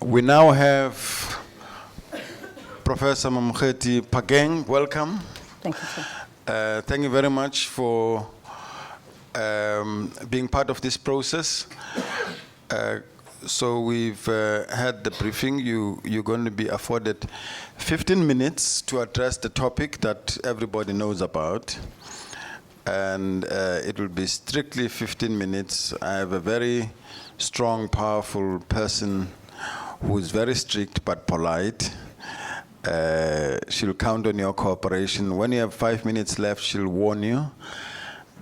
We now have Professor Mamokgethi Phakeng. Welcome. Thank you, sir. Thank you very much for being part of this process. So we've had the briefing. You're going to be afforded 15 minutes to address the topic that everybody knows about. And it will be strictly 15 minutes. I have a very strong, powerful person who is very strict but polite. She'll count on your cooperation. When you have 5 minutes left, she'll warn you.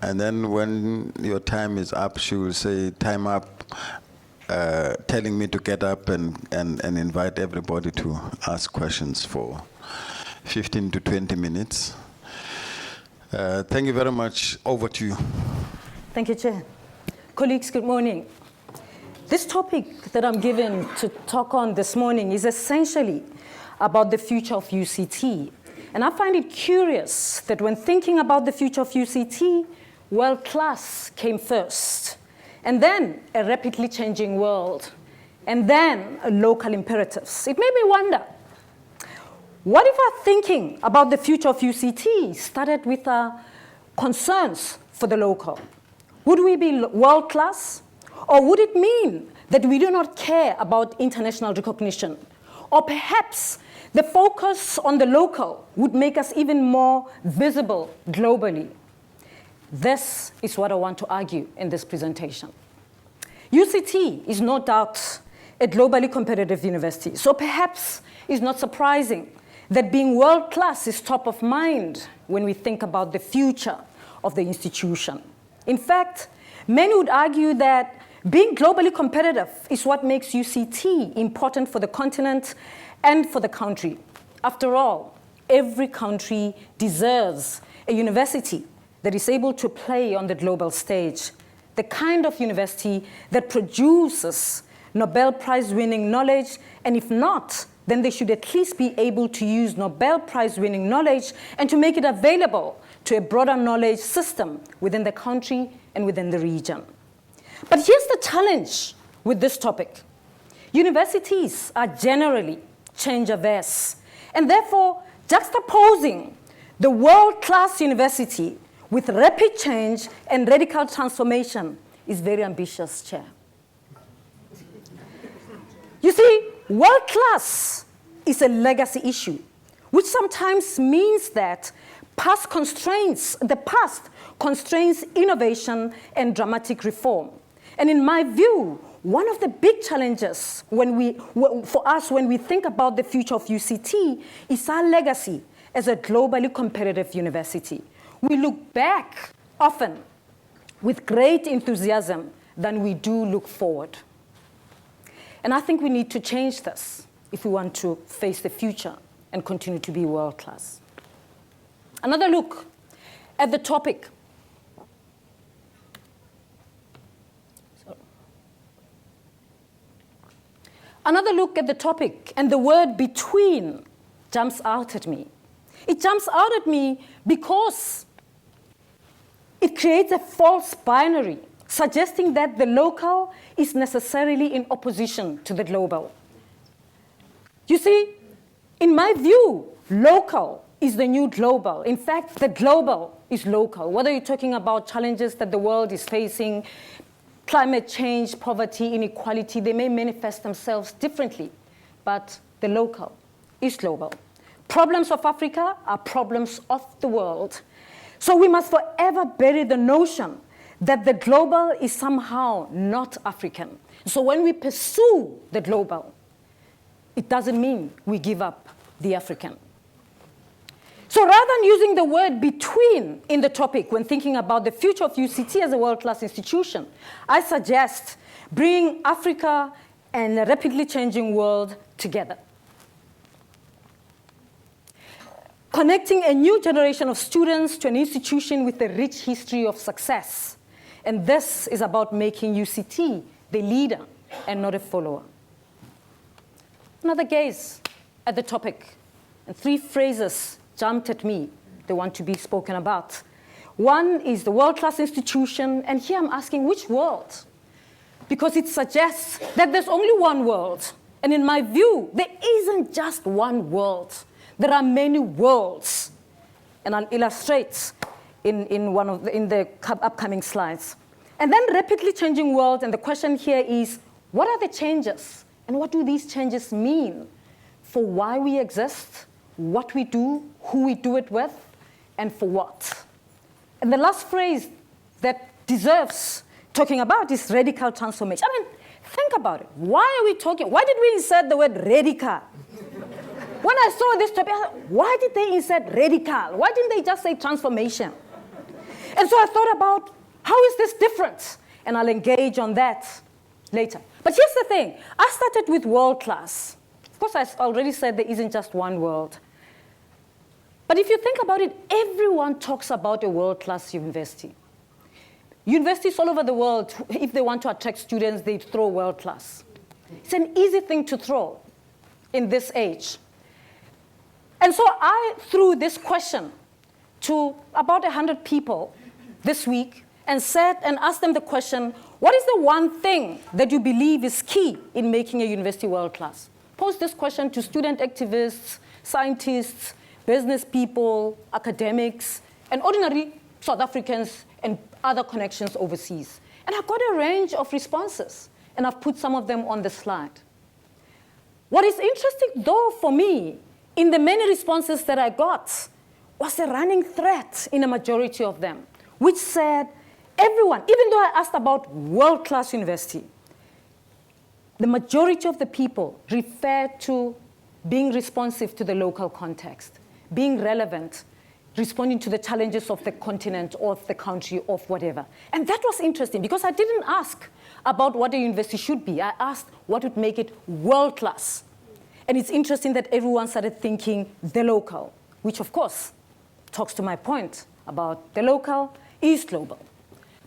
And then when your time is up, she will say, time up, telling me to get up and invite everybody to ask questions for 15 to 20 minutes. Thank you very much. Over to you. Thank you, Chair. Colleagues, good morning. This topic that I'm given to talk on this morning is essentially about the future of UCT. And I find it curious that when thinking about the future of UCT, world class came first, and then a rapidly changing world, and then local imperatives. It made me wonder, what if our thinking about the future of UCT started with concerns for the local? Would we be world class? Or would it mean that we do not care about international recognition? Or perhaps the focus on the local would make us even more visible globally? This is what I want to argue in this presentation. UCT is no doubt a globally competitive university, so perhaps it's not surprising that being world-class is top of mind when we think about the future of the institution. In fact, many would argue that being globally competitive is what makes UCT important for the continent and for the country. After all, every country deserves a university that is able to play on the global stage, the kind of university that produces Nobel Prize-winning knowledge, and if not, then they should at least be able to use Nobel Prize-winning knowledge and to make it available to a broader knowledge system within the country and within the region. But here's the challenge with this topic. Universities are generally change-averse, and therefore juxtaposing the world-class university with rapid change and radical transformation is very ambitious, Chair. You see, world-class is a legacy issue, which sometimes means that the past constrains innovation and dramatic reform. And in my view, one of the big challenges for us when we think about the future of UCT is our legacy as a globally competitive university. We look back often with great enthusiasm than we do look forward. And I think we need to change this if we want to face the future and continue to be world-class. Another look at the topic. Another look at the topic, and the word between jumps out at me. It jumps out at me because it creates a false binary, suggesting that the local is necessarily in opposition to the global. You see, in my view, local is the new global. In fact, the global is local. Whether you're talking about challenges that the world is facing, climate change, poverty, inequality, they may manifest themselves differently, but the local is global. Problems of Africa are problems of the world. So we must forever bury the notion that the global is somehow not African. So when we pursue the global, it doesn't mean we give up the African. So rather than using the word between in the topic when thinking about the future of UCT as a world-class institution, I suggest bringing Africa and a rapidly changing world together. Connecting a new generation of students to an institution with a rich history of success. And this is about making UCT the leader and not a follower. Another gaze at the topic, and 3 phrases jumped at me, they want to be spoken about. One is the world-class institution, and here I'm asking which world? Because it suggests that there's only one world, And in my view, there isn't just one world. There are many worlds. And I'll illustrate in the upcoming slides. And then rapidly changing world, and the question here is, what are the changes? And what do these changes mean for why we exist, what we do, who we do it with, and for what? And the last phrase that deserves talking about is radical transformation. I mean, think about it. Why are we talking? Why did we insert the word radical? When I saw this topic, I thought, why did they insert radical? Why didn't they just say transformation? And so I thought about, how is this different? And I'll engage on that later. But here's the thing. I started with world class. Of course, I already said there isn't just one world. But if you think about it, everyone talks about a world-class university. Universities all over the world, if they want to attract students, they throw world-class. It's an easy thing to throw in this age. And so I threw this question to about 100 people this week and asked them the question, what is the one thing that you believe is key in making a university world-class? Pose this question to student activists, scientists, business people, academics, and ordinary South Africans and other connections overseas. And I got a range of responses, and I've put some of them on the slide. What is interesting, though, for me, in the many responses that I got, was a running thread in a majority of them, which said, everyone, even though I asked about world-class university, the majority of the people referred to being responsive to the local context, being relevant, responding to the challenges of the continent or of the country or whatever. And that was interesting because I didn't ask about what a university should be. I asked what would make it world-class. And it's interesting that everyone started thinking the local, which of course talks to my point about the local is global.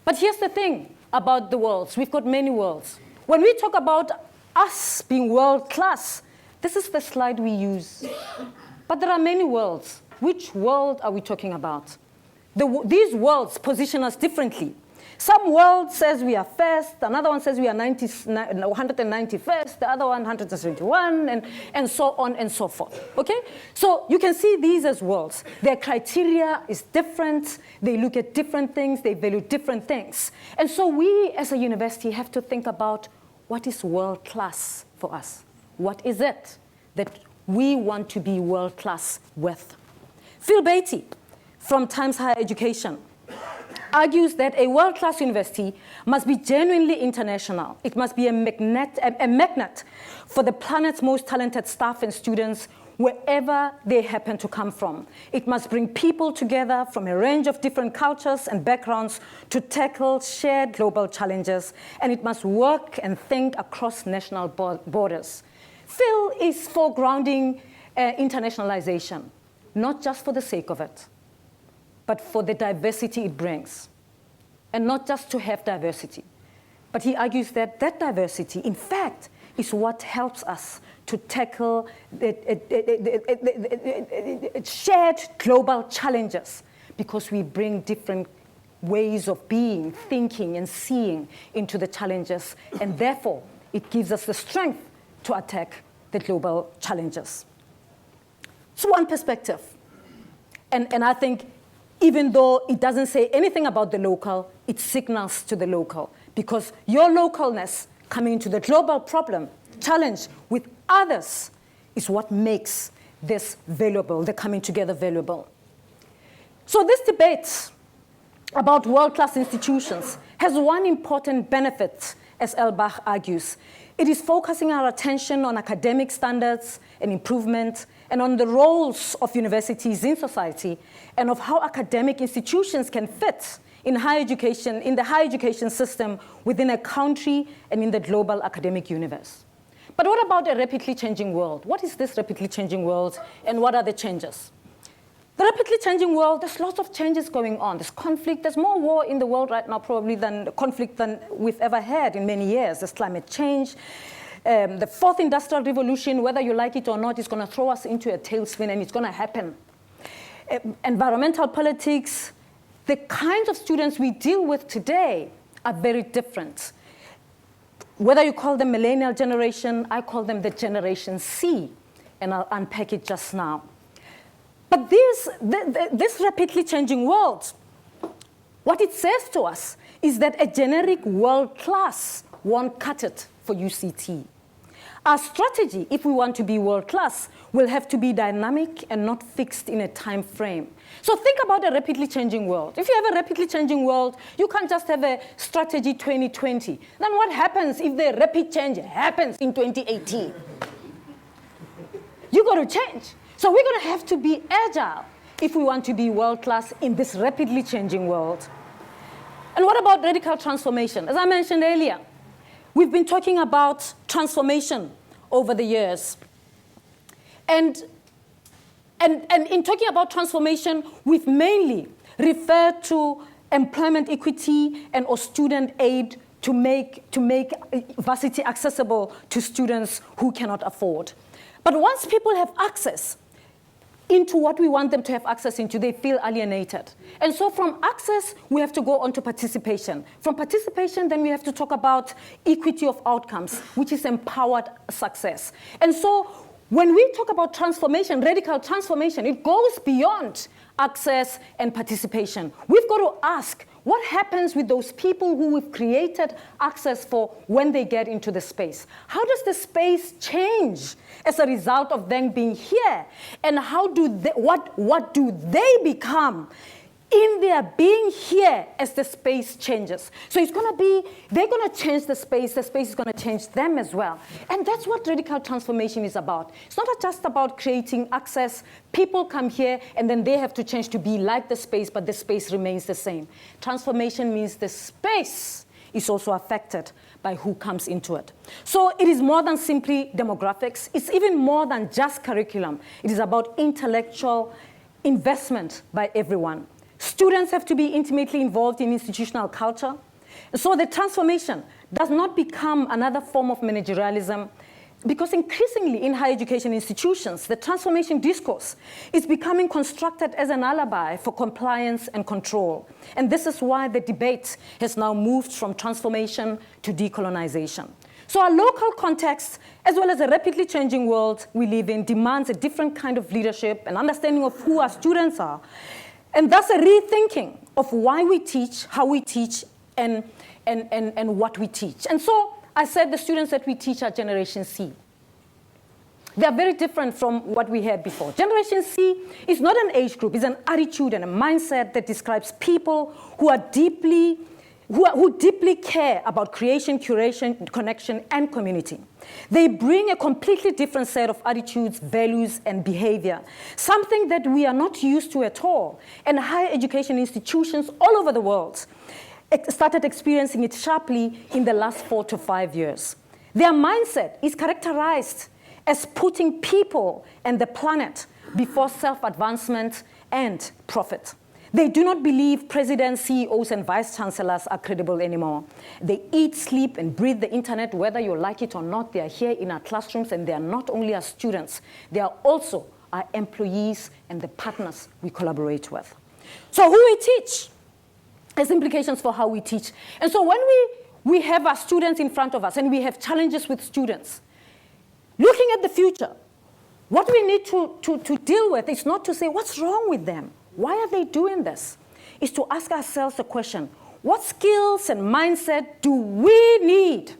But here's the thing about the worlds. We've got many worlds. When we talk about us being world-class, this is the slide we use. But there are many worlds. Which world are we talking about? These worlds position us differently. Some world says we are first, another one says we are 191st, the other one 171, and so on and so forth. Okay? So you can see these as worlds. Their criteria is different. They look at different things. They value different things. And so we as a university have to think about what is world-class for us. What is it that we want to be world-class with? Phil Beatty from Times Higher Education argues that a world-class university must be genuinely international. It must be a magnet for the planet's most talented staff and students wherever they happen to come from. It must bring people together from a range of different cultures and backgrounds to tackle shared global challenges, and it must work and think across national borders. Phil is foregrounding internationalization, not just for the sake of it, but for the diversity it brings. And not just to have diversity, but he argues that that diversity, in fact, is what helps us to tackle shared global challenges, because we bring different ways of being, thinking, and seeing into the challenges, and therefore it gives us the strength to attack the global challenges. So one perspective, and I think even though it doesn't say anything about the local, it signals to the local, because your localness coming into the global problem, challenge with others, is what makes this valuable, the coming together valuable. So this debate about world-class institutions has one important benefit, as Elbach argues. It is focusing our attention on academic standards and improvement, and on the roles of universities in society, and of how academic institutions can fit in higher education, in the higher education system within a country and in the global academic universe. But what about a rapidly changing world? What is this rapidly changing world, and what are the changes? The rapidly changing world, there's lots of changes going on. There's conflict, there's more war in the world right now probably than conflict than we've ever had in many years. There's climate change. The fourth industrial revolution, whether you like it or not, is going to throw us into a tailspin, and it's going to happen. Environmental politics, the kinds of students we deal with today are very different. Whether you call them millennial generation, I call them the Generation C, and I'll unpack it just now. But this rapidly changing world, what it says to us is that a generic world class won't cut it for UCT. Our strategy, if we want to be world class, will have to be dynamic and not fixed in a time frame. So think about a rapidly changing world. If you have a rapidly changing world, you can't just have a strategy 2020. Then what happens if the rapid change happens in 2018? You got to change. So we're going to have to be agile if we want to be world class in this rapidly changing world. And what about radical transformation? As I mentioned earlier, we've been talking about transformation over the years. And in talking about transformation, we've mainly referred to employment equity and or student aid to make varsity accessible to students who cannot afford. But once people have access into what we want them to have access into, they feel alienated. And so from access, we have to go on to participation. From participation, then we have to talk about equity of outcomes, which is empowered success. And so when we talk about transformation, radical transformation, it goes beyond access and participation. We've got to ask, what happens with those people who we've created access for when they get into the space? How does the space change as a result of them being here? And how do they, what do they become in their being here as the space changes? So it's going to be, they're going to change the space is going to change them as well. And that's what radical transformation is about. It's not just about creating access. People come here and then they have to change to be like the space, but the space remains the same. Transformation means the space is also affected by who comes into it. So it is more than simply demographics. It's even more than just curriculum. It is about intellectual investment by everyone. Students have to be intimately involved in institutional culture. So the transformation does not become another form of managerialism, because increasingly in higher education institutions, the transformation discourse is becoming constructed as an alibi for compliance and control. And this is why the debate has now moved from transformation to decolonization. So our local context, as well as the rapidly changing world we live in, demands a different kind of leadership and understanding of who our students are. And thus a rethinking of why we teach, how we teach, and what we teach. And so I said the students that we teach are Generation C. They are very different from what we had before. Generation C is not an age group, it's an attitude and a mindset that describes people who are who deeply care about creation, curation, connection, and community. They bring a completely different set of attitudes, values, and behavior, something that we are not used to at all. And higher education institutions all over the world started experiencing it sharply in the last 4 to 5 years. Their mindset is characterized as putting people and the planet before self-advancement and profit. They do not believe presidents, CEOs, and vice chancellors are credible anymore. They eat, sleep, and breathe the internet, whether you like it or not. They are here in our classrooms, and they are not only our students, they are also our employees and the partners we collaborate with. So who we teach has implications for how we teach. And so when we have our students in front of us and we have challenges with students, looking at the future, what we need to deal with is not to say, what's wrong with them? Why are they doing this? Is to ask ourselves the question, what skills and mindset do we need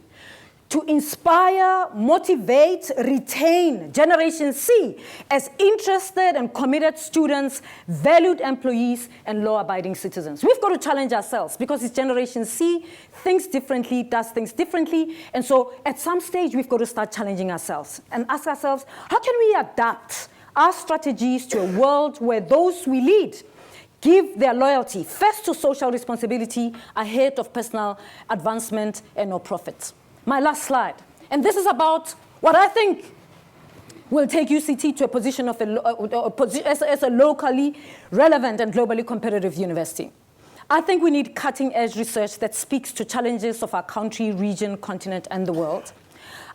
to inspire, motivate, retain Generation C as interested and committed students, valued employees, and law-abiding citizens? We've got to challenge ourselves because it's Generation C, thinks differently, does things differently, and so at some stage we've got to start challenging ourselves and ask ourselves, how can we adapt our strategies to a world where those we lead give their loyalty first to social responsibility ahead of personal advancement and or profit? My last slide. And this is about what I think will take UCT to a position of as a locally relevant and globally competitive university. I think we need cutting-edge research that speaks to challenges of our country, region, continent, and the world.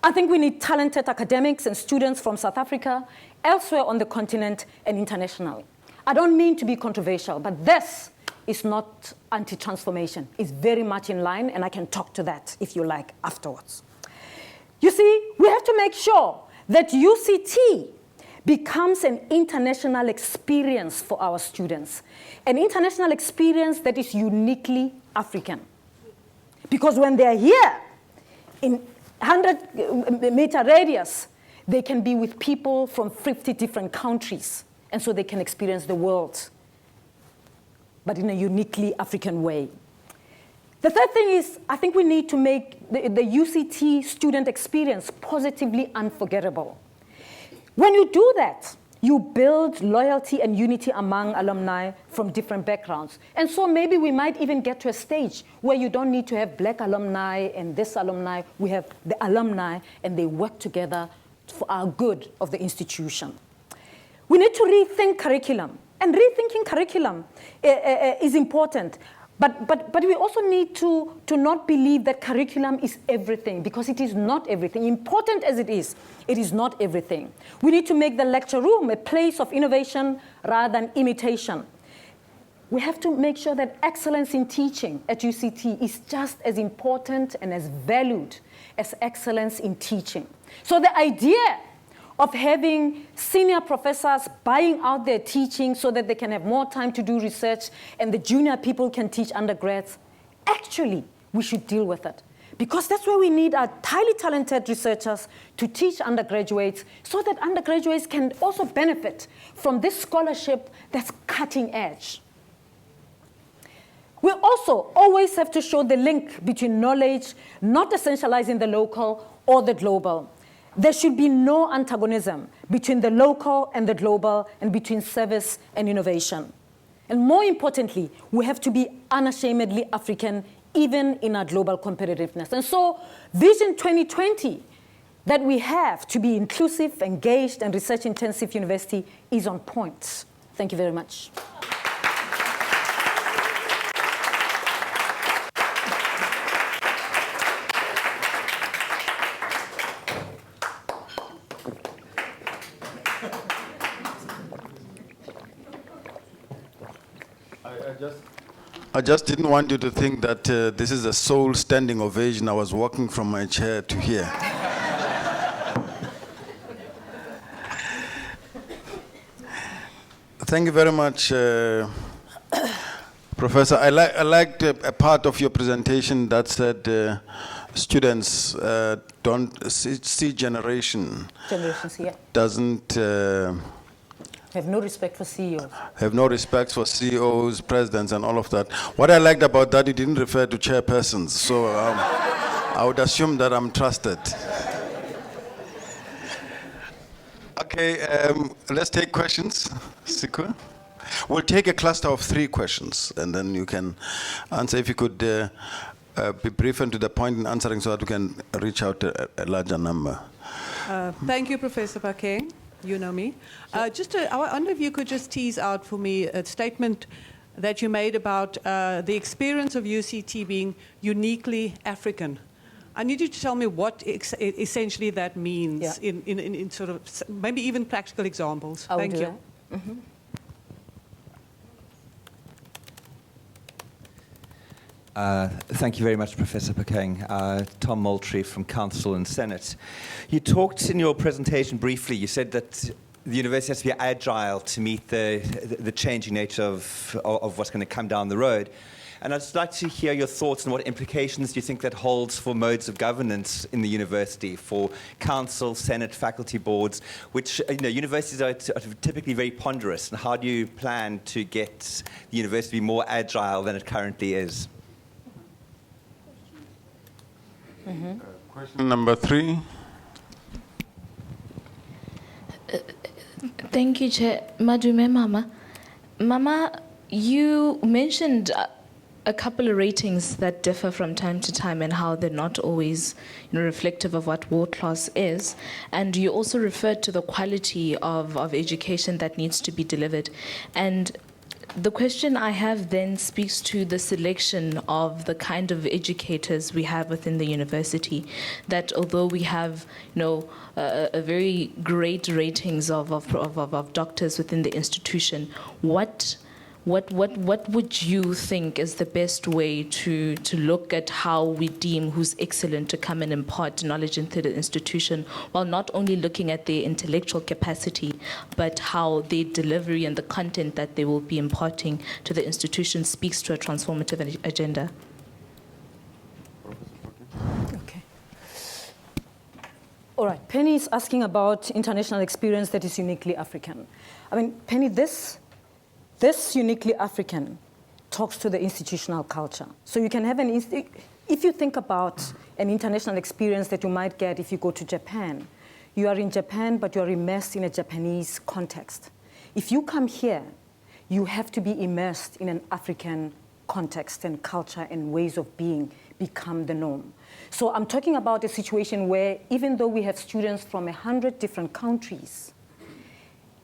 I think we need talented academics and students from South Africa, elsewhere on the continent, and internationally. I don't mean to be controversial, but this is not anti-transformation. It's very much in line, and I can talk to that, if you like, afterwards. You see, we have to make sure that UCT becomes an international experience for our students, an international experience that is uniquely African. Because when they're here, in 100-meter radius, they can be with people from 50 different countries, and so they can experience the world, but in a uniquely African way. The third thing is, I think we need to make the UCT student experience positively unforgettable. When you do that, you build loyalty and unity among alumni from different backgrounds. And so maybe we might even get to a stage where you don't need to have black alumni and this alumni. We have the alumni, and they work together for our good of the institution. We need to rethink curriculum. And rethinking curriculum is important. But we also need to not believe that curriculum is everything, because it is not everything. Important as it is not everything. We need to make the lecture room a place of innovation rather than imitation. We have to make sure that excellence in teaching at UCT is just as important and as valued as excellence in teaching. So the idea of having senior professors buying out their teaching so that they can have more time to do research and the junior people can teach undergrads, actually, we should deal with it. Because that's where we need our highly talented researchers to teach undergraduates so that undergraduates can also benefit from this scholarship that's cutting edge. We also always have to show the link between knowledge, not essentializing the local or the global. There should be no antagonism between the local and the global, and between service and innovation. And more importantly, we have to be unashamedly African, even in our global competitiveness. And so Vision 2020, that we have to be inclusive, engaged, and research-intensive university is on point. Thank you very much. I just didn't want you to think that this is a soul standing ovation. I was walking from my chair to here. Thank you very much, Professor. I liked a part of your presentation that said students don't see generations, Yeah. Doesn't Have no respect for CEOs. Have no respect for CEOs, presidents, and all of that. What I liked about that, it didn't refer to chairpersons. So I would assume that I'm trusted. Okay, let's take questions. Siku? We'll take a cluster of 3 questions, and then you can answer. If you could be brief and to the point in answering so that we can reach out to a larger number. Thank you, Professor Phakeng. You know me. I wonder if you could just tease out for me a statement that you made about the experience of UCT being uniquely African. I need you to tell me what essentially that means in sort of maybe even practical examples. Thank you. Mm-hmm. Thank you very much, Professor Phakeng. Tom Moultrie from Council and Senate. You talked in your presentation briefly, you said that the university has to be agile to meet the changing nature of what's going to come down the road. And I'd just like to hear your thoughts on what implications do you think that holds for modes of governance in the university, for council, senate, faculty boards, which universities are typically very ponderous. And how do you plan to get the university to be more agile than it currently is? Mm-hmm. Question number 3. Thank you, Chair. Madume Mama. Mama, you mentioned a couple of ratings that differ from time to time and how they're not always reflective of what world class is. And you also referred to the quality of education that needs to be delivered. And the question I have then speaks to the selection of the kind of educators we have within the university, that although we have a very great ratings of doctors within the institution, what what would you think is the best way to look at how we deem who's excellent to come and impart knowledge into the institution, while not only looking at their intellectual capacity, but how their delivery and the content that they will be imparting to the institution speaks to a transformative agenda? Okay. All right, Penny is asking about international experience that is uniquely African. I mean, Penny, this uniquely African talks to the institutional culture. So you can have if you think about an international experience that you might get if you go to Japan, you are in Japan, but you are immersed in a Japanese context. If you come here, you have to be immersed in an African context and culture and ways of being become the norm. So I'm talking about a situation where even though we have students from 100 different countries,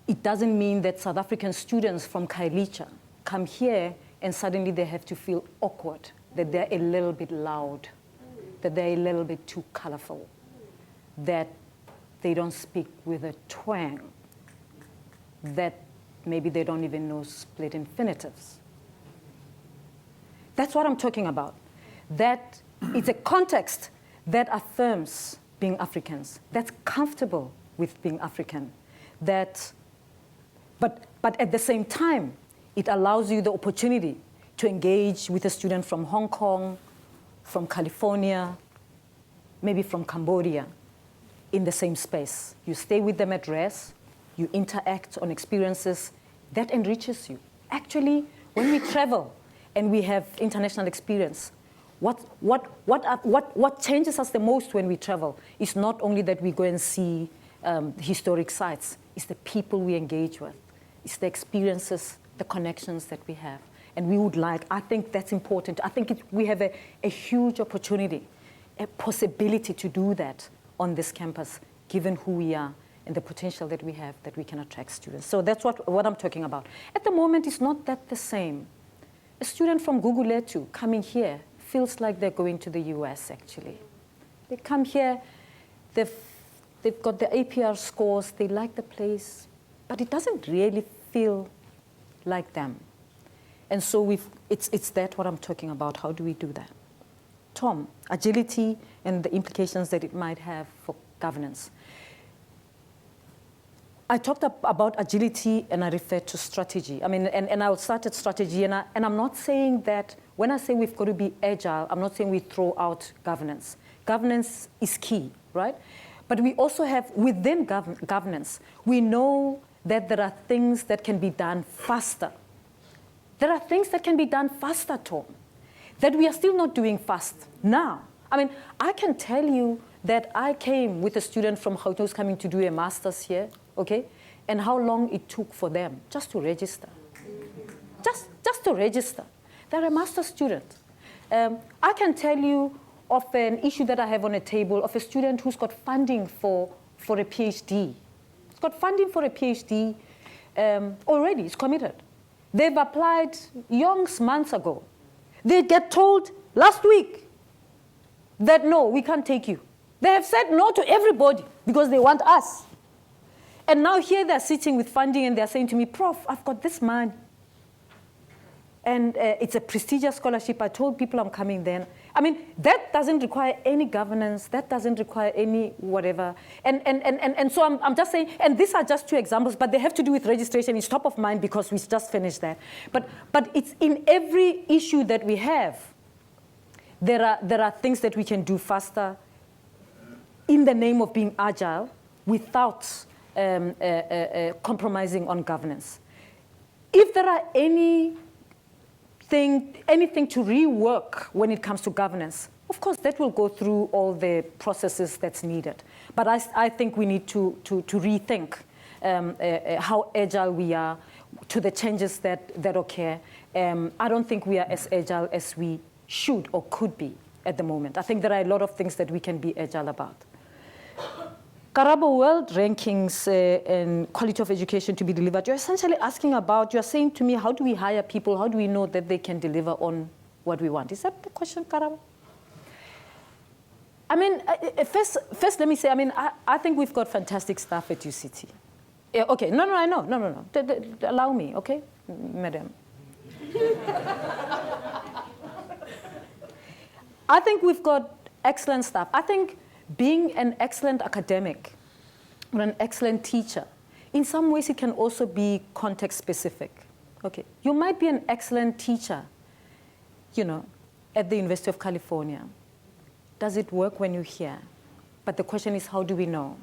it doesn't mean that South African students from Kailicha come here and suddenly they have to feel awkward, that they're a little bit loud, that they're a little bit too colorful, that they don't speak with a twang, that maybe they don't even know split infinitives. That's what I'm talking about. That it's a context that affirms being Africans, that's comfortable with being African, but at the same time, it allows you the opportunity to engage with a student from Hong Kong, from California, maybe from Cambodia, in the same space. You stay with them at rest, you interact on experiences, that enriches you. Actually, when we travel and we have international experience, what changes us the most when we travel is not only that we go and see historic sites, it's the people we engage with, it's the experiences, the connections that we have. And we would I think that's important. I think we have a huge opportunity, a possibility to do that on this campus, given who we are and the potential that we have, that we can attract students. So that's what I'm talking about. At the moment, it's not that the same. A student from Guguletu coming here feels like they're going to the US, actually. They come here, they've got the APR scores, they like the place, but it doesn't really feel like them. And so it's that what I'm talking about. How do we do that? Tom, agility and the implications that it might have for governance. I talked about agility and I referred to strategy. I mean, and I'll start at strategy, and I'm not saying that, when I say we've got to be agile, I'm not saying we throw out governance. Governance is key, right? But we also have, within governance, we know that there are things that can be done faster. There are things that can be done faster, Tom, that we are still not doing fast now. I mean, I can tell you that I came with a student from Gauteng who's coming to do a master's here, okay? And how long it took for them just to register. Just to register. They're a master's student. I can tell you of an issue that I have on a table of a student who's got funding for a PhD. He's got funding for a PhD already, it's committed. They've applied months ago. They get told last week that no, we can't take you. They have said no to everybody because they want us. And now here they're sitting with funding and they're saying to me, Prof, I've got this money. And it's a prestigious scholarship. I told people I'm coming then. I mean, that doesn't require any governance. That doesn't require any whatever. And so I'm just saying, and these are just two examples, but they have to do with registration. It's top of mind because we just finished that. But it's in every issue that we have, there are things that we can do faster in the name of being agile without compromising on governance. If there are anything to rework when it comes to governance, of course, that will go through all the processes that's needed. But I think we need to rethink how agile we are to the changes that occur. I don't think we are as agile as we should or could be at the moment. I think there are a lot of things that we can be agile about. Karabo, world rankings and quality of education to be delivered. You're essentially asking about, you're saying to me, how do we hire people? How do we know that they can deliver on what we want? Is that the question, Karabo? I mean, first let me say, I mean, I think we've got fantastic staff at UCT. Yeah, okay, no, I know, no. Allow me, okay, madam. I think we've got excellent staff. I think being an excellent academic or an excellent teacher, in some ways it can also be context specific. Okay, you might be an excellent teacher, at the University of California. Does it work when you're here? But the question is, how do we know?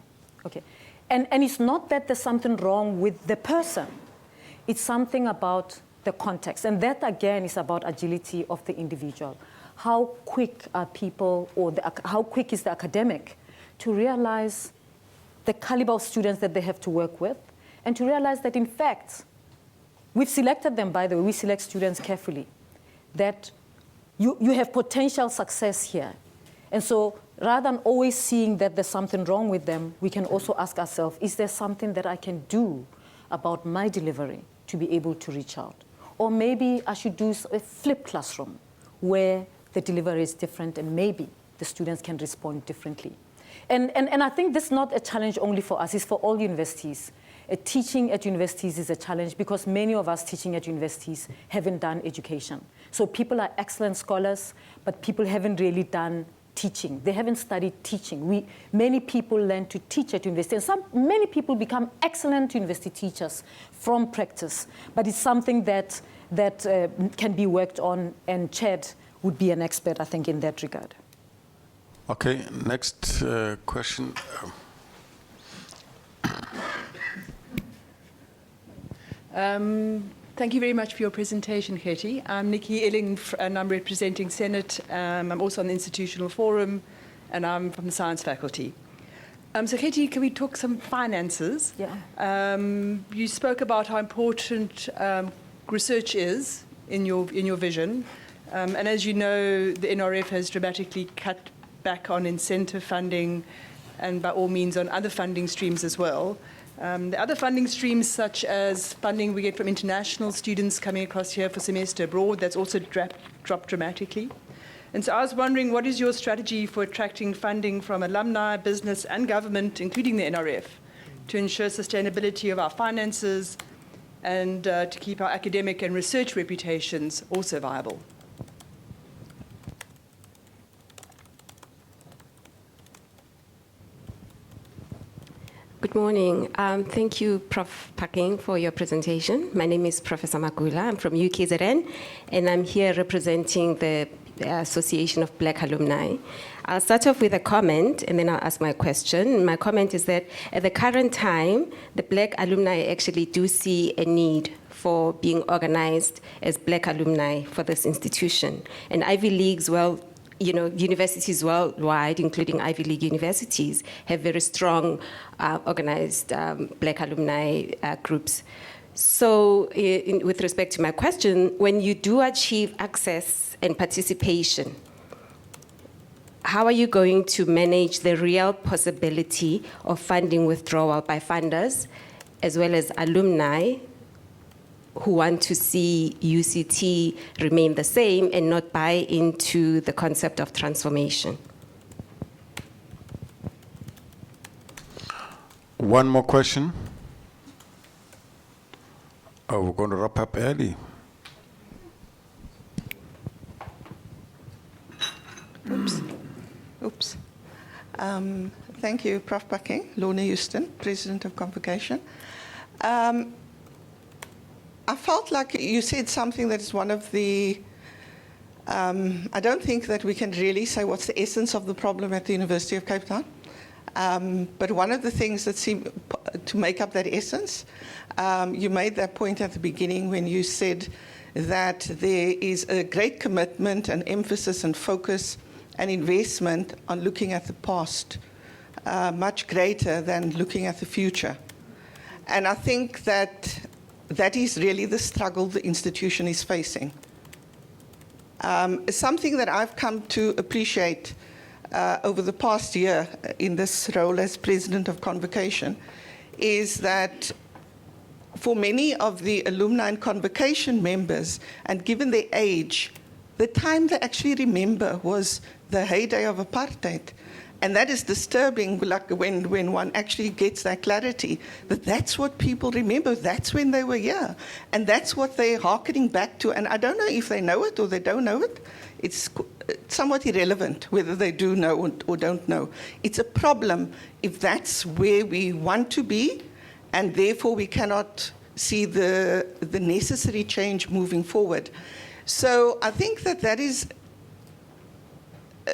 Okay, and it's not that there's something wrong with the person. It's something about the context. And that, again, is about agility of the individual. How quick are people, or how quick is the academic to realize the caliber of students that they have to work with, and to realize that, in fact, we've selected them, by the way, we select students carefully, that you have potential success here. And so rather than always seeing that there's something wrong with them, we can also ask ourselves, is there something that I can do about my delivery to be able to reach out? Or maybe I should do a flipped classroom where the delivery is different and maybe the students can respond differently. And I think this is not a challenge only for us, it's for all universities. Teaching at universities is a challenge because many of us teaching at universities haven't done education. So people are excellent scholars, but people haven't really done teaching. They haven't studied teaching. Many people learn to teach at university, and many people become excellent university teachers from practice. But it's something that can be worked on, and Chad would be an expert, I think, in that regard. Okay, next question. Thank you very much for your presentation, Gethi. I'm Nikki Elling, and I'm representing Senate. I'm also on the Institutional Forum, and I'm from the Science Faculty. So, Gethi, can we talk some finances? Yeah. You spoke about how important research is in your vision. And as you know, the NRF has dramatically cut back on incentive funding, and by all means on other funding streams as well. The other funding streams, such as funding we get from international students coming across here for semester abroad, that's also dropped dramatically. And so I was wondering, what is your strategy for attracting funding from alumni, business, and government, including the NRF, to ensure sustainability of our finances and to keep our academic and research reputations also viable? Good morning. Thank you, Prof. Phakeng, for your presentation. My name is Professor Magula. I'm from UKZN, and I'm here representing the Association of Black Alumni. I'll start off with a comment, and then I'll ask my question. My comment is that at the current time, the Black alumni actually do see a need for being organized as Black alumni for this institution. And Ivy Leagues, universities worldwide, including Ivy League universities, have very strong organized Black alumni groups. So with respect to my question, when you do achieve access and participation, how are you going to manage the real possibility of funding withdrawal by funders, as well as alumni who want to see UCT remain the same and not buy into the concept of transformation? One more question. Oh, we're going to wrap up early. Oops. Thank you, Prof. Phakeng. Lorna Houston, President of Convocation. I felt like you said something that is one of the, I don't think that we can really say what's the essence of the problem at the University of Cape Town. But one of the things that seem to make up that essence, you made that point at the beginning when you said that there is a great commitment and emphasis and focus and investment on looking at the past, much greater than looking at the future. And I think that that is really the struggle the institution is facing. Something that I've come to appreciate over the past year in this role as President of Convocation is that for many of the alumni and Convocation members, and given their age, the time they actually remember was the heyday of apartheid. And that is disturbing, like when one actually gets that clarity, that that's what people remember. That's when they were here. And that's what they're hearkening back to. And I don't know if they know it or they don't know it. It's somewhat irrelevant whether they do know or don't know. It's a problem if that's where we want to be, and therefore we cannot see the necessary change moving forward. So I think that is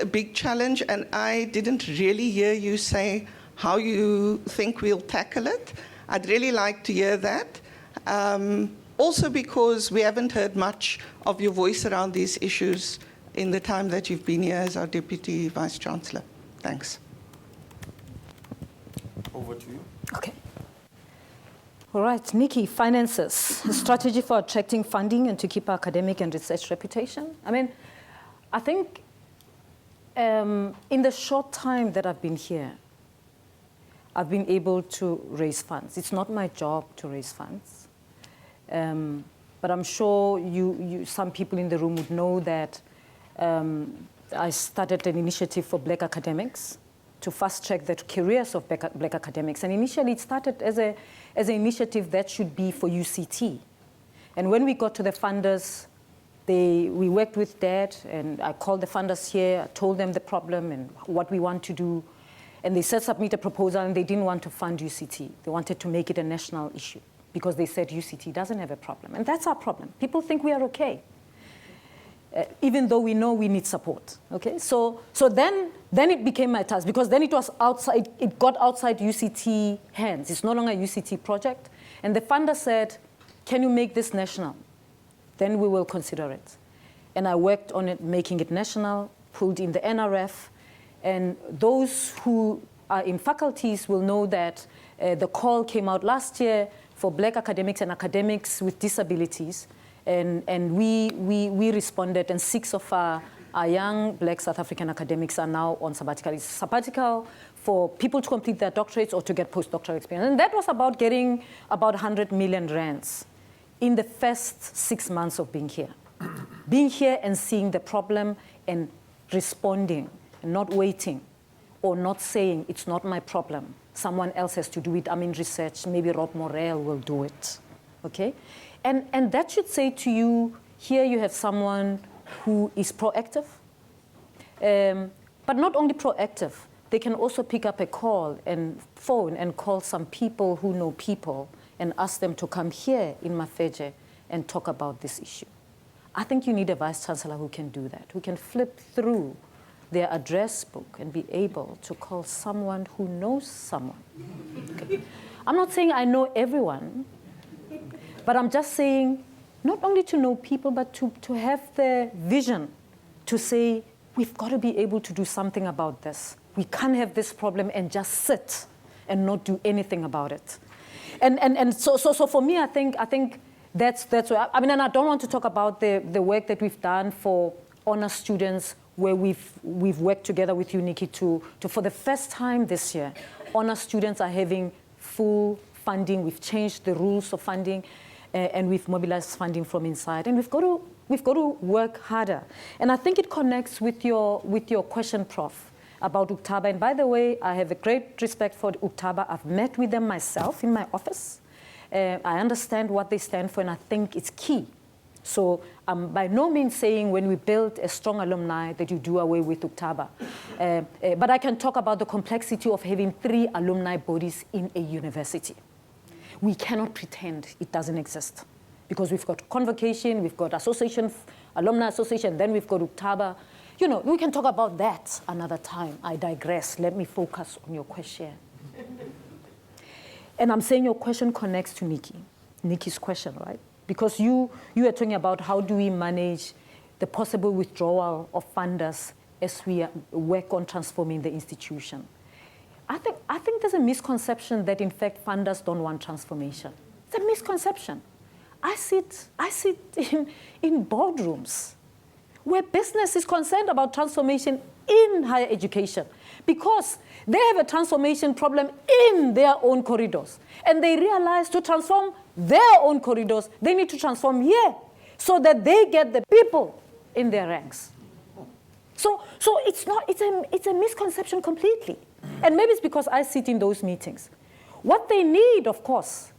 a big challenge, and I didn't really hear you say how you think we'll tackle it. I'd really like to hear that. Also because we haven't heard much of your voice around these issues in the time that you've been here as our Deputy Vice-Chancellor. Thanks. Over to you. Okay. All right, Nikki, finances, a strategy for attracting funding and to keep our academic and research reputation. I mean, I think in the short time that I've been here, I've been able to raise funds. It's not my job to raise funds. But I'm sure some people in the room would know that I started an initiative for Black academics to fast-track the careers of Black academics. And initially, it started as an initiative that should be for UCT. And when we got to the funders, we worked with Dad, and I called the funders here, I told them the problem and what we want to do. And they said submit a proposal, and they didn't want to fund UCT. They wanted to make it a national issue because they said UCT doesn't have a problem. And that's our problem. People think we are okay, even though we know we need support. Okay, so then it became my task, because then it was outside. It got outside UCT hands. It's no longer a UCT project, and the funder said, "Can you make this national? Then we will consider it." And I worked on it, making it national, pulled in the NRF, and those who are in faculties will know that the call came out last year for Black academics and academics with disabilities. And we responded, and 6 of our young Black South African academics are now on sabbatical. It's sabbatical for people to complete their doctorates or to get postdoctoral experience. And that was about getting about 100 million rands in the first 6 months of being here. Being here and seeing the problem and responding, and not waiting or not saying, it's not my problem. Someone else has to do it. I'm in research. Maybe Rob Morel will do it. Okay? And that should say to you, here you have someone who is proactive, but not only proactive, they can also pick up a call and phone and call some people who know people and ask them to come here in Mafeje and talk about this issue. I think you need a vice-chancellor who can do that, who can flip through their address book and be able to call someone who knows someone. Okay. I'm not saying I know everyone, but I'm just saying, not only to know people, but to have the vision to say, we've got to be able to do something about this. We can't have this problem and just sit and not do anything about it. And so for me, I think that's where, I mean, and I don't want to talk about the work that we've done for honor students, where we've worked together with you, Nikki, to for the first time this year, honor students are having full funding. We've changed the rules of funding. And we've mobilized funding from inside, and we've got to work harder. And I think it connects with your question, Prof, about UKTABA. And by the way, I have a great respect for UKTABA. I've met with them myself in my office. I understand what they stand for, and I think it's key. So I'm by no means saying when we build a strong alumni that you do away with UKTABA. But I can talk about the complexity of having 3 alumni bodies in a university. We cannot pretend it doesn't exist, because we've got convocation, we've got association, alumni association, then we've got UKTABA. You know, we can talk about that another time. I digress. Let me focus on your question. And I'm saying your question connects to Nikki's question, right? Because you are talking about how do we manage the possible withdrawal of funders as we work on transforming the institution. I think there's a misconception that, in fact, funders don't want transformation. It's a misconception. I sit in boardrooms where business is concerned about transformation in higher education, because they have a transformation problem in their own corridors. And they realize to transform their own corridors, they need to transform here so that they get the people in their ranks. So it's a misconception completely. And maybe it's because I sit in those meetings. What they need, of course,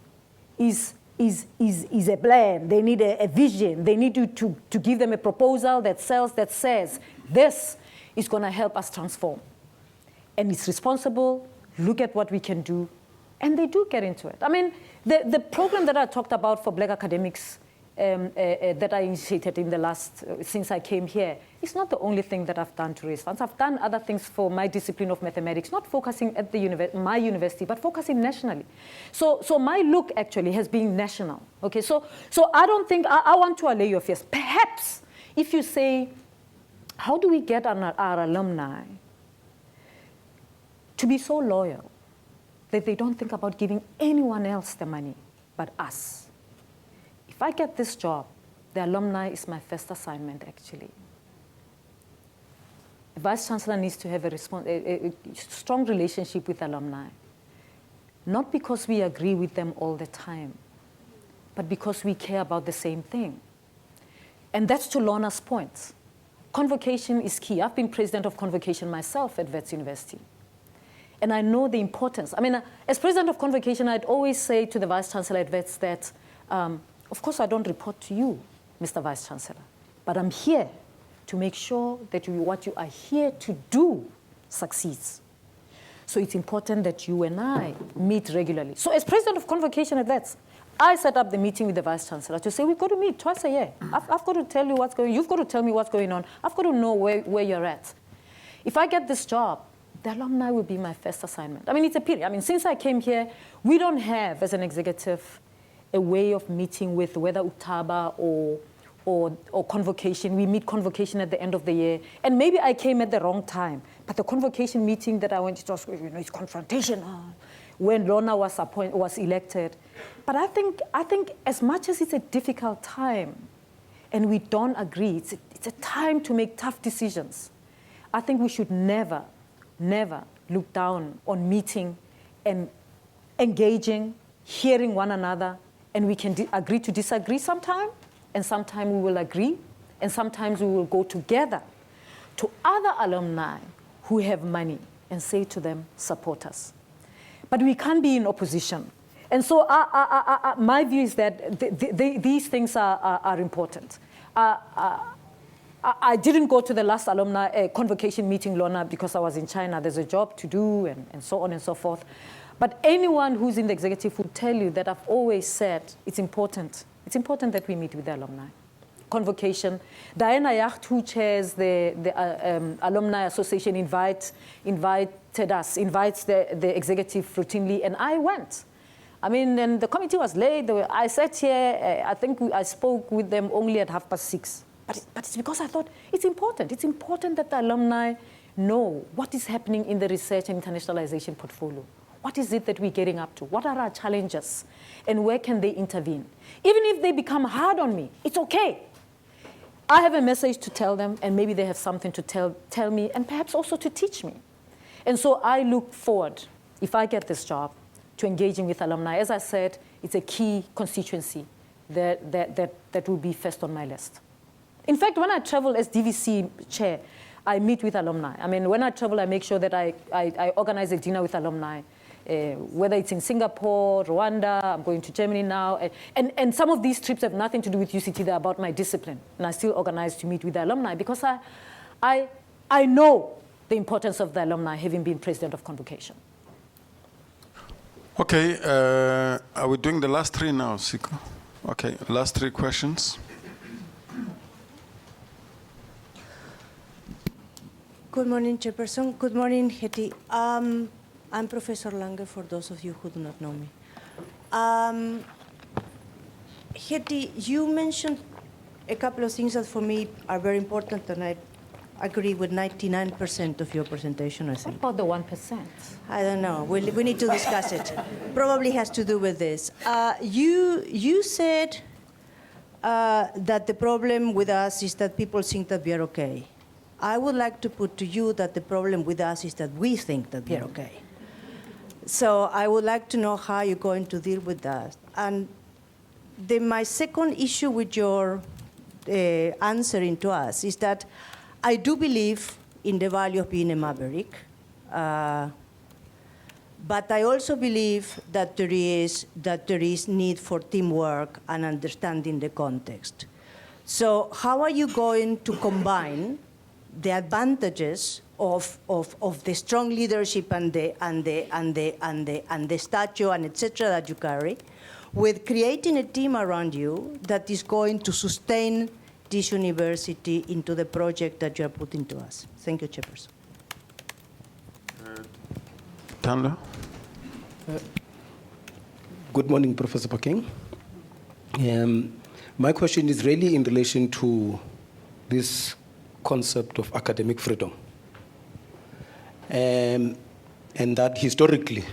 is a plan. They need a vision. They need to give them a proposal that says, this is going to help us transform. And it's responsible, look at what we can do, and they do get into it. I mean, the program that I talked about for black academics that I initiated in the last, since I came here, it's not the only thing that I've done to raise funds. I've done other things for my discipline of mathematics, not focusing at my university, but focusing nationally. So my look actually has been national. Okay, so I don't think, I want to allay your fears. Perhaps if you say, how do we get our alumni to be so loyal that they don't think about giving anyone else the money but us? If I get this job, the alumni is my first assignment, actually. The Vice-Chancellor needs to have a strong relationship with alumni, not because we agree with them all the time, but because we care about the same thing. And that's to Lorna's point. Convocation is key. I've been president of convocation myself at Wits University. And I know the importance. I mean, as president of convocation, I'd always say to the Vice-Chancellor at Wits that, of course, I don't report to you, Mr. Vice-Chancellor, but I'm here to make sure that what you are here to do succeeds. So it's important that you and I meet regularly. So as president of convocation at Wits, I set up the meeting with the Vice-Chancellor to say, we've got to meet twice a year. I've got to tell you what's going on. You've got to tell me what's going on. I've got to know where you're at. If I get this job, the alumni will be my first assignment. I mean, it's a period. I mean, since I came here, we don't have, as an executive, a way of meeting with whether Utaba or convocation. We meet convocation at the end of the year. And maybe I came at the wrong time. But the convocation meeting that I went to, it's confrontational when Lorna was elected. But I think as much as it's a difficult time and we don't agree, it's a time to make tough decisions. I think we should never look down on meeting and engaging, hearing one another, and we can agree to disagree sometime, and sometimes we will agree, and sometimes we will go together to other alumni who have money and say to them, support us. But we can't be in opposition. And so my view is that these things are important. I didn't go to the last alumni convocation meeting, Lorna, because I was in China. There's a job to do and so on and so forth. But anyone who's in the executive will tell you that I've always said it's important. It's important that we meet with the alumni. Convocation. Diana Yacht, who chairs the Alumni Association, invites the executive routinely, and I went. I mean, and the committee was late. I sat here. I think I spoke with them only at 6:30. But it's because I thought it's important. It's important that the alumni know what is happening in the research and internationalization portfolio. What is it that we're getting up to? What are our challenges? And where can they intervene? Even if they become hard on me, it's okay. I have a message to tell them, and maybe they have something to tell me, and perhaps also to teach me. And so I look forward, if I get this job, to engaging with alumni. As I said, it's a key constituency that will be first on my list. In fact, when I travel as DVC chair, I meet with alumni. I mean, when I travel, I make sure that I organize a dinner with alumni, whether it's in Singapore, Rwanda, I'm going to Germany now. And some of these trips have nothing to do with UCT, they're about my discipline. And I still organize to meet with the alumni because I know the importance of the alumni, having been president of convocation. Okay, are we doing the last three now, Siko? Okay, last three questions. Good morning, Chairperson. Good morning, Gethi. I'm Professor Lange, for those of you who do not know me. Gethi, you mentioned a couple of things that for me are very important, and I agree with 99% of your presentation, I think. What about the 1%? I don't know. We need to discuss it. Probably has to do with this. You said that the problem with us is that people think that we are okay. I would like to put to you that the problem with us is that we think that we're okay. So I would like to know how you're going to deal with that. And my second issue with your answering to us is that I do believe in the value of being a maverick, but I also believe that there is need for teamwork and understanding the context. So how are you going to combine the advantages of the strong leadership and the stature and etc. that you carry, with creating a team around you that is going to sustain this university into the project that you are putting to us? Thank you, Chairperson. Tando? Good morning, Professor Phakeng. My question is really in relation to this concept of academic freedom. And that historically,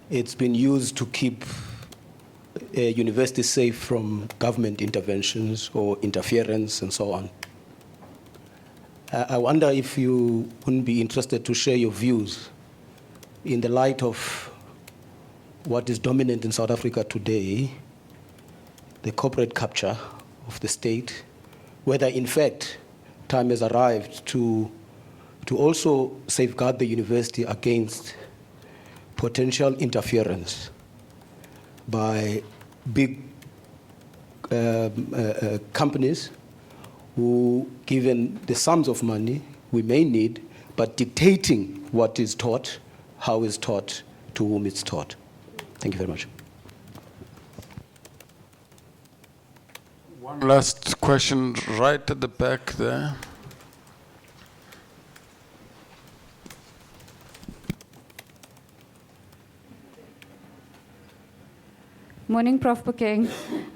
it's been used to keep universities safe from government interventions or interference and so on. I wonder if you wouldn't be interested to share your views in the light of what is dominant in South Africa today, the corporate capture of the state, whether in fact time has arrived to also safeguard the university against potential interference by big companies who, given the sums of money we may need, but dictating what is taught, how it's taught, to whom it's taught. Thank you very much. One last question right at the back there. Morning, Prof. Phakeng.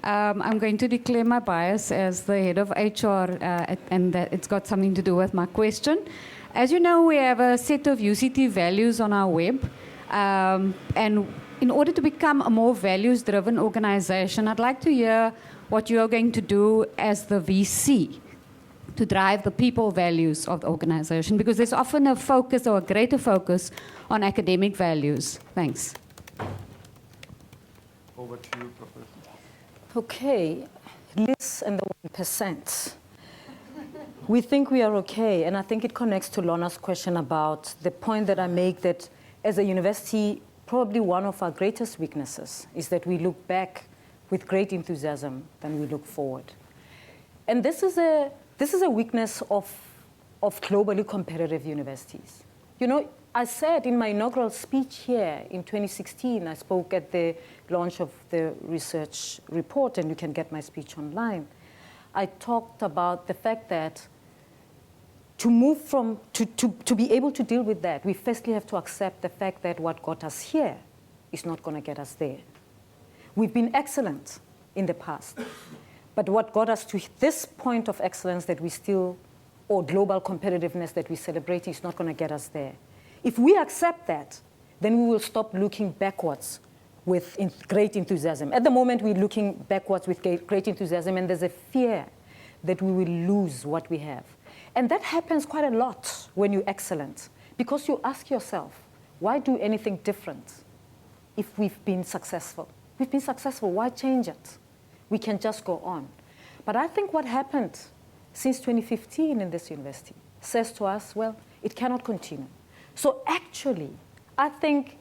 I'm going to declare my bias as the head of HR, and that it's got something to do with my question. As you know, we have a set of UCT values on our web, and in order to become a more values-driven organization, I'd like to hear what you are going to do as the VC to drive the people values of the organization, because there's often a focus or a greater focus on academic values. Thanks. Over to you, Professor. Okay, Liz and the 1%. We think we are okay, and I think it connects to Lona's question about the point that I make that as a university, probably one of our greatest weaknesses is that we look back with great enthusiasm than we look forward. And this is a weakness of globally competitive universities. You know, I said in my inaugural speech here in 2016, I spoke at the launch of the research report, and you can get my speech online. I talked about the fact that to move from, to be able to deal with that, we firstly have to accept the fact that what got us here is not going to get us there. We've been excellent in the past, but what got us to this point of excellence that we still, or global competitiveness that we celebrate, is not going to get us there. If we accept that, then we will stop looking backwards with great enthusiasm. At the moment, we're looking backwards with great enthusiasm, and there's a fear that we will lose what we have. And that happens quite a lot when you're excellent, because you ask yourself, why do anything different if we've been successful? We've been successful, why change it? We can just go on. But I think what happened since 2015 in this university says to us, well, it cannot continue. So actually, I think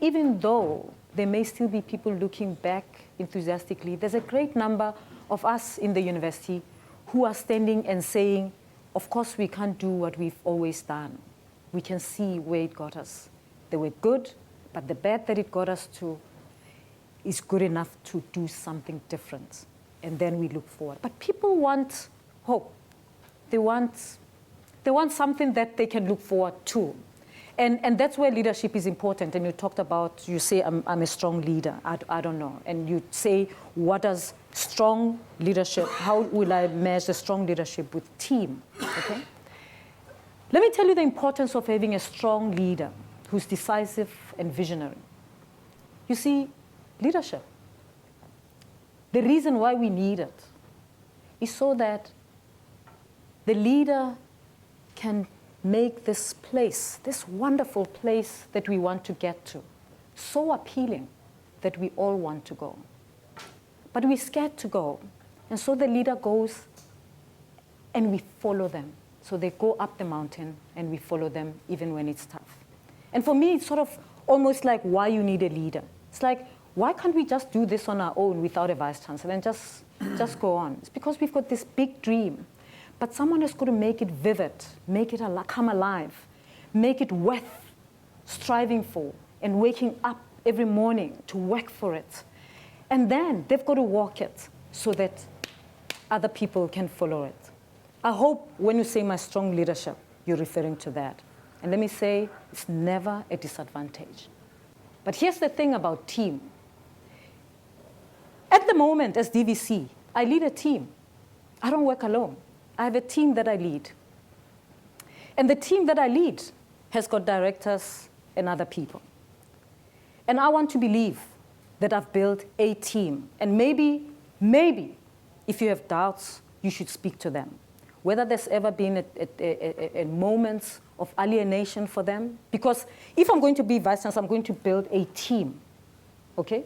even though there may still be people looking back enthusiastically, there's a great number of us in the university who are standing and saying, of course we can't do what we've always done. We can see where it got us. They were good, but the bad that it got us to is good enough to do something different. And then we look forward. But people want hope. They want something that they can look forward to. And that's where leadership is important. And you talked about, you say, I'm a strong leader. I don't know. And you say, what does strong leadership, how will I measure strong leadership with team? Okay? Let me tell you the importance of having a strong leader who's decisive and visionary. You see, leadership, the reason why we need it is so that the leader can make this place, this wonderful place that we want to get to, so appealing that we all want to go. But we're scared to go. And so the leader goes and we follow them. So they go up the mountain, and we follow them even when it's tough. And for me, it's sort of almost like why you need a leader. It's like, why can't we just do this on our own without a vice chancellor and just go on? It's because we've got this big dream, but someone has got to make it vivid, make it come alive, make it worth striving for and waking up every morning to work for it. And then they've got to walk it so that other people can follow it. I hope when you say my strong leadership, you're referring to that. And let me say, it's never a disadvantage. But here's the thing about team. At the moment, as DVC, I lead a team. I don't work alone. I have a team that I lead. And the team that I lead has got directors and other people. And I want to believe that I've built a team. And maybe, if you have doubts, you should speak to them. Whether there's ever been a moment of alienation for them. Because if I'm going to be vice chancellor, I'm going to build a team, okay?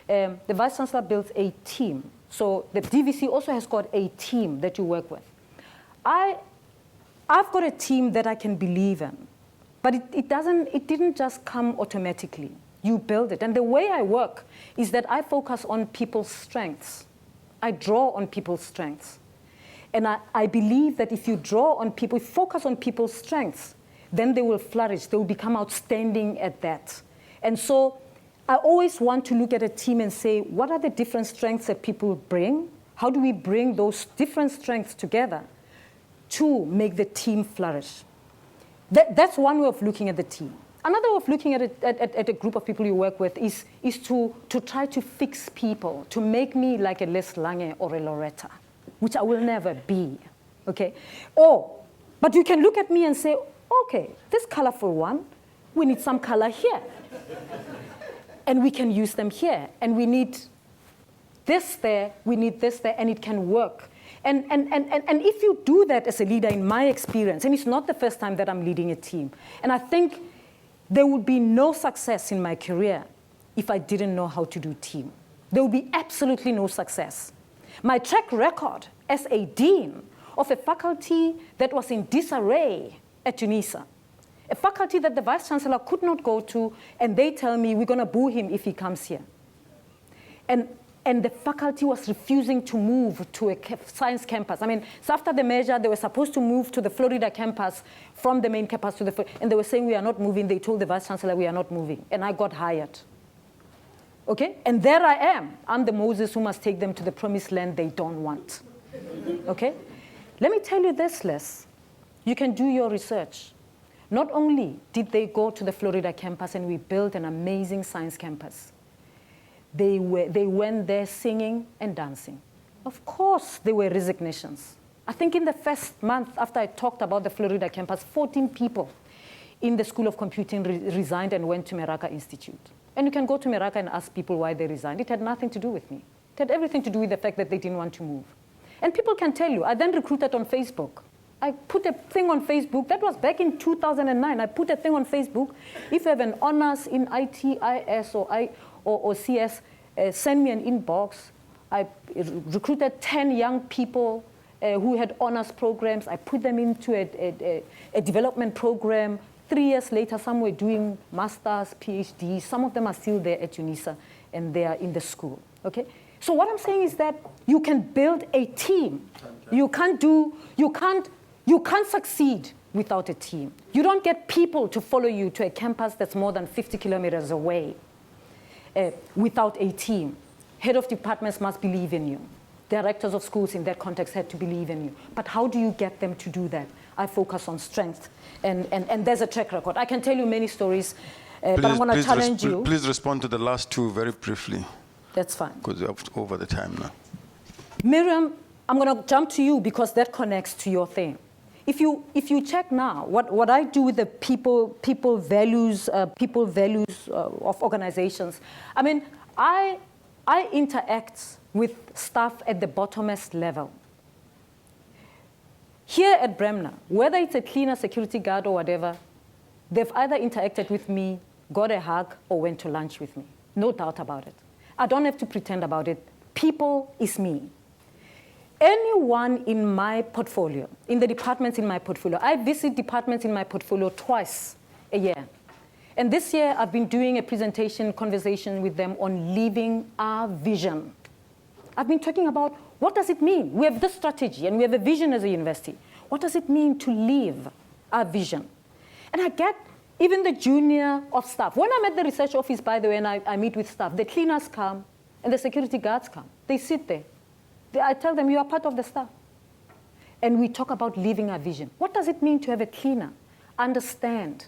The vice chancellor builds a team. So the DVC also has got a team that you work with. I've got a team that I can believe in, but it didn't just come automatically. You build it. And the way I work is that I focus on people's strengths. I draw on people's strengths. And I believe that if you draw on people, focus on people's strengths, then they will flourish. They will become outstanding at that. And so I always want to look at a team and say, what are the different strengths that people bring? How do we bring those different strengths together to make the team flourish? That's one way of looking at the team. Another way of looking at a group of people you work with is to try to fix people, to make me like a Les Lange or a Loretta, which I will never be, okay? But you can look at me and say, okay, this colorful one, we need some color here. And we can use them here. And we need this there, we need this there, and it can work. And if you do that as a leader, in my experience, and it's not the first time that I'm leading a team, and I think there would be no success in my career if I didn't know how to do team. There would be absolutely no success. My track record as a dean of a faculty that was in disarray at UNISA, a faculty that the vice chancellor could not go to, and they tell me we're going to boo him if he comes here. And the faculty was refusing to move to a science campus. I mean, so after the measure, they were supposed to move to the Florida campus from the main campus to the, and they were saying we are not moving. They told the vice chancellor we are not moving, and I got hired. Okay, and there I am. I'm the Moses who must take them to the promised land they don't want. Okay, let me tell you this, Les. You can do your research. Not only did they go to the Florida campus and we built an amazing science campus, they went there singing and dancing. Of course, there were resignations. I think in the first month after I talked about the Florida campus, 14 people in the School of Computing resigned and went to Meraka Institute. And you can go to Meraka and ask people why they resigned. It had nothing to do with me. It had everything to do with the fact that they didn't want to move. And people can tell you, I then recruited on Facebook. I put a thing on Facebook, that was back in 2009. I put a thing on Facebook. If you have an honors in IT, IS, or CS, send me an inbox. I recruited 10 young people who had honors programs. I put them into a development program. 3 years later, some were doing masters, PhDs. Some of them are still there at UNISA, and they are in the school. Okay. So what I'm saying is that you can build a team. You can't succeed without a team. You don't get people to follow you to a campus that's more than 50 kilometers away without a team. Head of departments must believe in you. Directors of schools in that context had to believe in you. But how do you get them to do that? I focus on strength. And there's a track record. I can tell you many stories, but I'm going to challenge you. Please respond to the last two very briefly. That's fine. Because we're over the time now. Miriam, I'm going to jump to you because that connects to your thing. If you check now, what I do with the people values of organizations, I mean, I interact with staff at the bottomest level. Here at Bremner, whether it's a cleaner, security guard, or whatever, they've either interacted with me, got a hug, or went to lunch with me. No doubt about it. I don't have to pretend about it. People is me. anyone in my portfolio, in the departments in my portfolio, I visit departments in my portfolio twice a year. And this year, I've been doing a conversation with them on living our vision. I've been talking about what does it mean? We have this strategy and we have a vision as a university. What does it mean to live our vision? And I get even the junior of staff. When I'm at the research office, by the way, and I meet with staff, the cleaners come and the security guards come. They sit there. I tell them, you are part of the staff. And we talk about living our vision. What does it mean to have a cleaner understand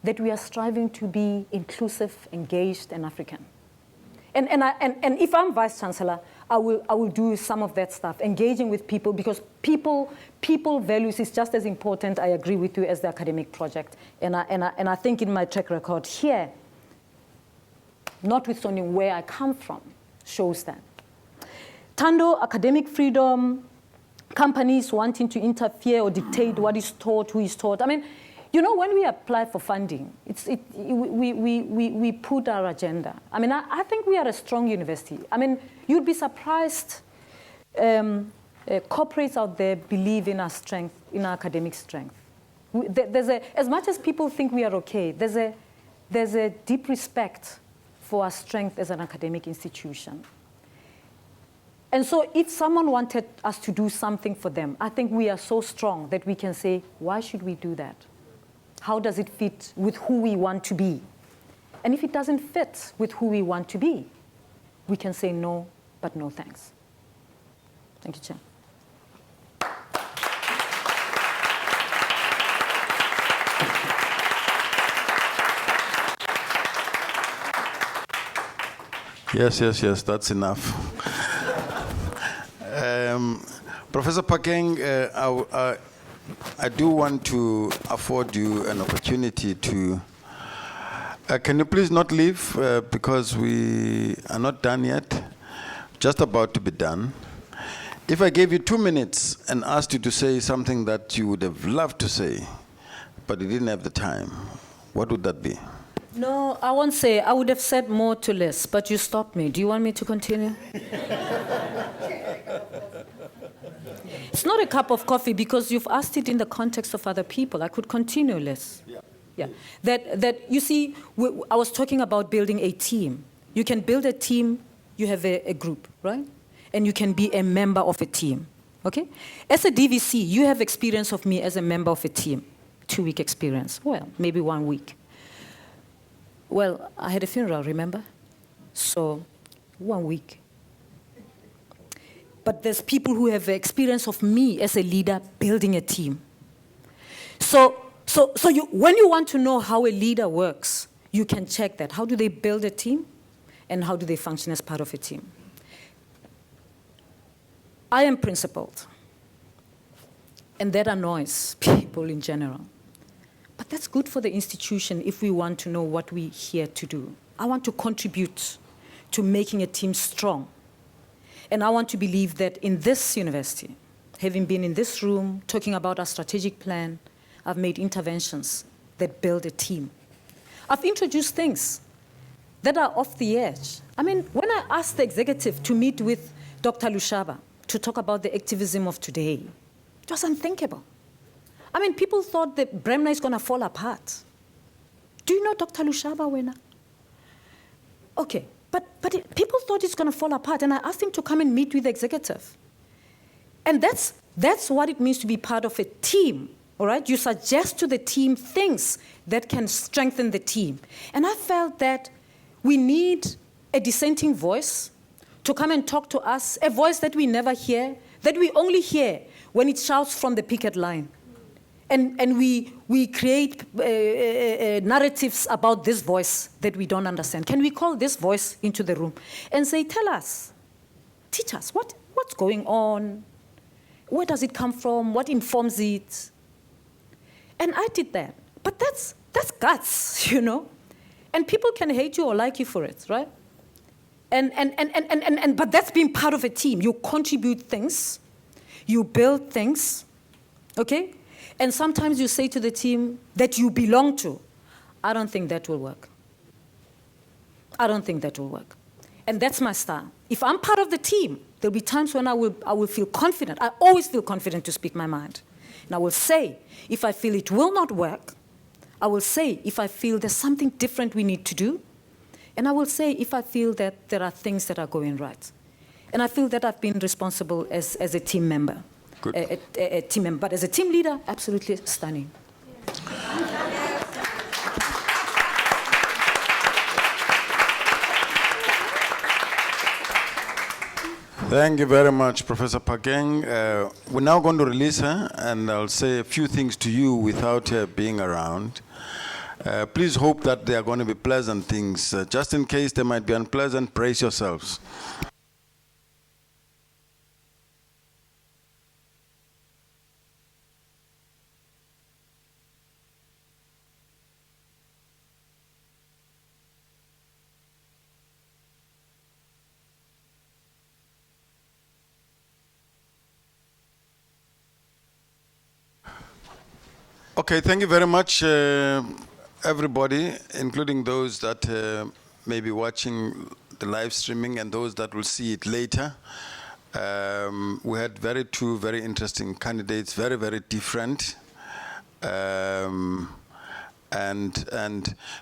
that we are striving to be inclusive, engaged, and African? And if I'm Vice Chancellor, I will do some of that stuff, engaging with people, because people values is just as important, I agree with you, as the academic project. And I think in my track record here, notwithstanding where I come from, shows that. Tando, academic freedom, companies wanting to interfere or dictate what is taught, who is taught. I mean, you know, when we apply for funding, we put our agenda. I mean, I think we are a strong university. I mean, you'd be surprised. Corporates out there believe in our strength, in our academic strength. As much as people think we are okay, there's a deep respect for our strength as an academic institution. And so if someone wanted us to do something for them, I think we are so strong that we can say, why should we do that? How does it fit with who we want to be? And if it doesn't fit with who we want to be, we can say no, but no thanks. Thank you, Chair. Yes, that's enough. Professor Phakeng, I do want to afford you an opportunity to, can you please not leave, because we are not done yet, just about to be done. If I gave you 2 minutes and asked you to say something that you would have loved to say, but you didn't have the time, what would that be? No, I won't say. I would have said more to less, but you stopped me. Do you want me to continue? It's not a cup of coffee because you've asked it in the context of other people. I could continue, Les. Yeah. That you see, I was talking about building a team. You can build a team, you have a group, right? And you can be a member of a team, okay? As a DVC, you have experience of me as a member of a team. 2-week experience, well, maybe 1 week. Well, I had a funeral, remember? So, 1 week. But there's people who have experience of me as a leader building a team. So when you want to know how a leader works, you can check that. How do they build a team? And how do they function as part of a team? I am principled. And that annoys people in general. But that's good for the institution if we want to know what we're here to do. I want to contribute to making a team strong. And I want to believe that in this university, having been in this room, talking about our strategic plan, I've made interventions that build a team. I've introduced things that are off the edge. I mean, when I asked the executive to meet with Dr. Lushaba to talk about the activism of today, it was unthinkable. I mean, people thought that Bremna is going to fall apart. Do you know Dr. Lushaba, Wena? Okay. But people thought it's going to fall apart, and I asked him to come and meet with the executive. And that's what it means to be part of a team, all right? You suggest to the team things that can strengthen the team. And I felt that we need a dissenting voice to come and talk to us, a voice that we never hear, that we only hear when it shouts from the picket line. And we create narratives about this voice that we don't understand. Can we call this voice into the room and say, tell us, teach us, what's going on? Where does it come from? What informs it? And I did that. But that's guts, you know? And people can hate you or like you for it, right? But that's being part of a team. You contribute things, you build things, okay? And sometimes you say to the team that you belong to, I don't think that will work. I don't think that will work. And that's my style. If I'm part of the team, There'll be times when I will feel confident. I always feel confident to speak my mind. And I will say, if I feel it will not work, I will say if I feel there's something different we need to do, and I will say if I feel that there are things that are going right. And I feel that I've been responsible as a team member. Good. A team member. But as a team leader, absolutely stunning. Thank you very much, Professor Phakeng. We're now going to release her, and I'll say a few things to you without her being around. Please hope that they are going to be pleasant things. Just in case they might be unpleasant, brace yourselves. Okay, thank you very much, everybody, including those that may be watching the live streaming and those that will see it later. We had two very interesting candidates, very, very different. And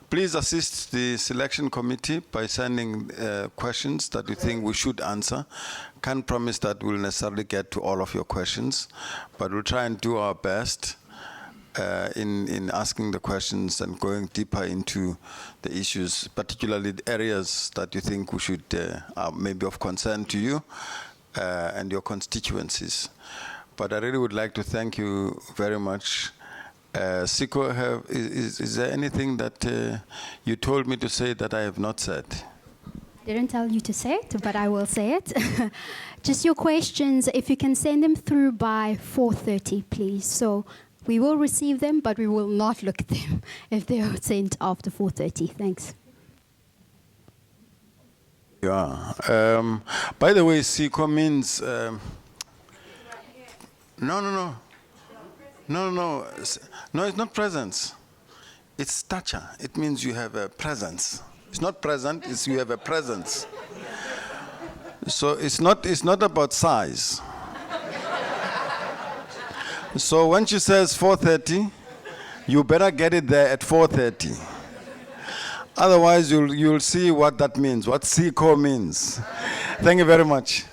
please assist the selection committee by sending questions that you think we should answer. Can't promise that we'll necessarily get to all of your questions, but we'll try and do our best in asking the questions and going deeper into the issues, particularly the areas that you think we should are maybe of concern to you and your constituencies. But I really would like to thank you very much. Siko, is there anything that you told me to say that I have not said? Didn't tell you to say it, but I will say it. Just your questions, if you can send them through by 4:30, please. So we will receive them, but we will not look at them if they are sent after 4:30. Thanks. Yeah. By the way, Siko means... No, it's not presence. It's stature. It means you have a presence. It's not present, it's you have a presence. So it's not about size. So when she says 4:30, you better get it there at 4:30. Otherwise, you'll see what that means, what Siko means. Thank you very much.